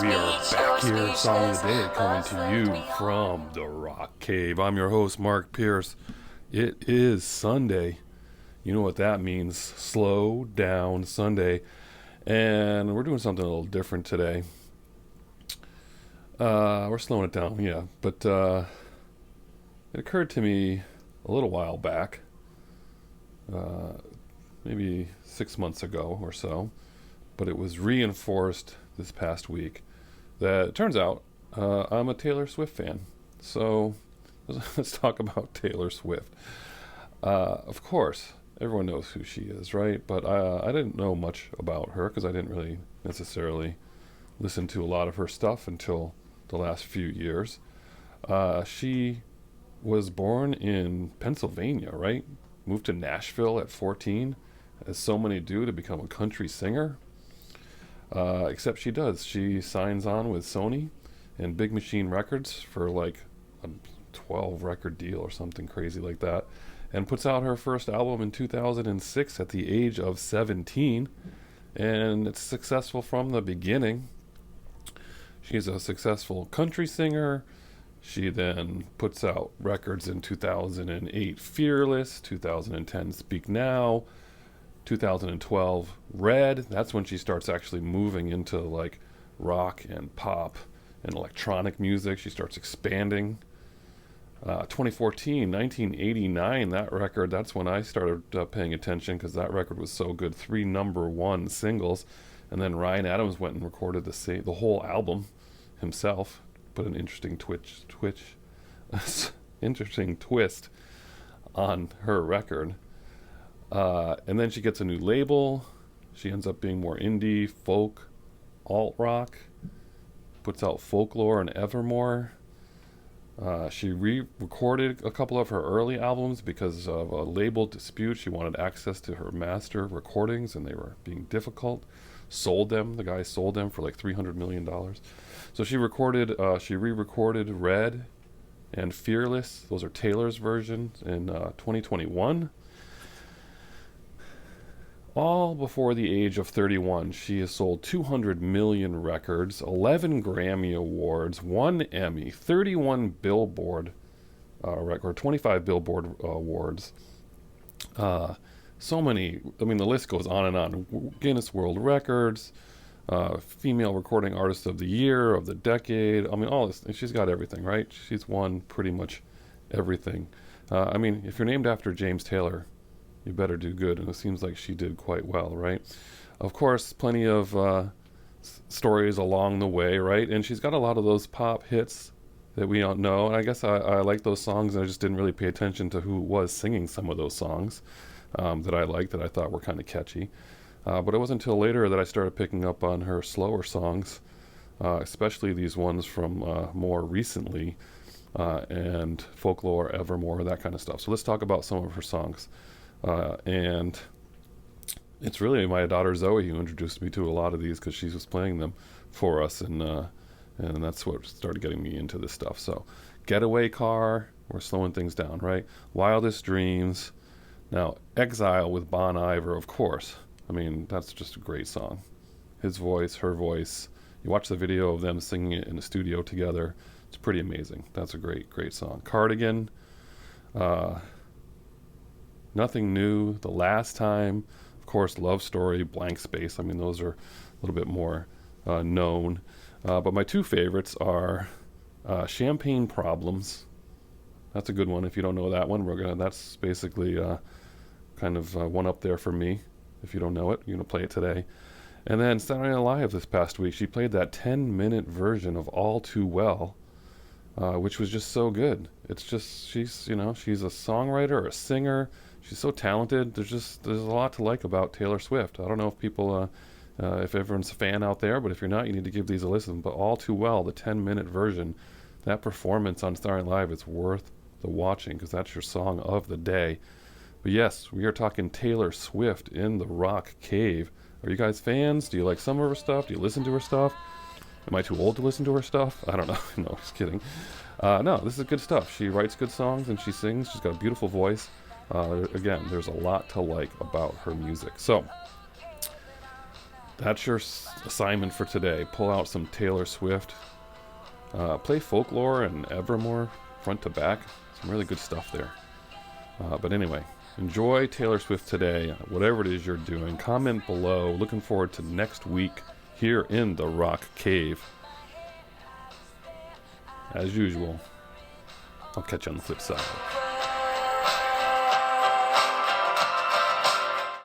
right, we are back here, Song of the Day, coming to you from the Rock Cave. I'm your host, Mark Pierce. It is Sunday. You know what that means, Slowdown Sunday. And we're doing something a little different today. We're slowing it down, yeah. But it occurred to me a little while back, maybe 6 months ago or so, but it was reinforced this past week that it turns out I'm a Taylor Swift fan. So let's talk about Taylor Swift. Of course, everyone knows who she is, right? But I didn't know much about her because I didn't really necessarily listen to a lot of her stuff until the last few years. She was born in Pennsylvania, right? Moved to Nashville at 14, as so many do, to become a country singer. Except she does. She signs on with Sony and Big Machine Records for like a 12 record deal or something crazy like that, and puts out her first album in 2006 at the age of 17, and it's successful from the beginning. She's a successful country singer. She then puts out records in 2008, Fearless, 2010, Speak Now, 2012, Red. That's when she starts actually moving into like rock and pop and electronic music. She starts expanding. 2014, 1989, that record, that's when I started paying attention because that record was so good. 3 number 1 singles. And then Ryan Adams went and recorded the whole album himself. Put an interesting interesting twist on her record. And then she gets a new label. She ends up being more indie, folk, alt rock. Puts out Folklore and Evermore. She re-recorded a couple of her early albums because of a label dispute. She wanted access to her master recordings, and they were being difficult. Sold them. The guy sold them for like $300 million. So she re-recorded Red and Fearless. Those are Taylor's versions in 2021. All before the age of 31, she has sold 200 million records, 11 Grammy Awards, 1 Emmy, 31 Billboard record, 25 Billboard Awards. So many, I mean, the list goes on and on. Guinness World Records, Female Recording Artist of the Year, of the Decade. I mean, all this. She's got everything, right? She's won pretty much everything. I mean, if you're named after James Taylor, you better do good, and it seems like she did quite well, right? Of course, plenty of stories along the way, right? And she's got a lot of those pop hits that we don't know, and I guess I like those songs, and I just didn't really pay attention to who was singing some of those songs that I liked, that I thought were kind of catchy. But it wasn't until later that I started picking up on her slower songs, especially these ones from more recently, and Folklore, Evermore, that kind of stuff. So let's talk about some of her songs. And it's really my daughter Zoe who introduced me to a lot of these because she was playing them for us, and that's what started getting me into this stuff. So, Getaway Car, we're slowing things down, right? Wildest Dreams. Now, Exile with Bon Iver, of course. I mean, that's just a great song. His voice, her voice. You watch the video of them singing it in the studio together. It's pretty amazing. That's a great, great song. Cardigan. Nothing New, The Last Time, of course, Love Story, Blank Space. I mean, those are a little bit more known. But my two favorites are Champagne Problems. That's a good one. If you don't know that one, that's basically kind of one up there for me. If you don't know it, you're going to play it today. And then Saturday Night Live this past week, she played that 10-minute version of All Too Well, which was just so good. It's just, she's a songwriter, a singer. She's so talented. There's a lot to like about Taylor Swift. I don't know if people, if everyone's a fan out there, but if you're not, you need to give these a listen. But All Too Well, the 10-minute version, that performance on Saturday Night Live, it's worth the watching because that's your song of the day. But yes, we are talking Taylor Swift in the Rock Cave. Are you guys fans? Do you like some of her stuff? Do you listen to her stuff? Am I too old to listen to her stuff? I don't know. No, just kidding. No, this is good stuff. She writes good songs and she sings. She's got a beautiful voice. Again, there's a lot to like about her music. So, that's your assignment for today. Pull out some Taylor Swift. Play Folklore and Evermore front to back. Some really good stuff there. But anyway, enjoy Taylor Swift today, whatever it is you're doing. Comment below. Looking forward to next week here in the Rock Cave. As usual, I'll catch you on the flip side.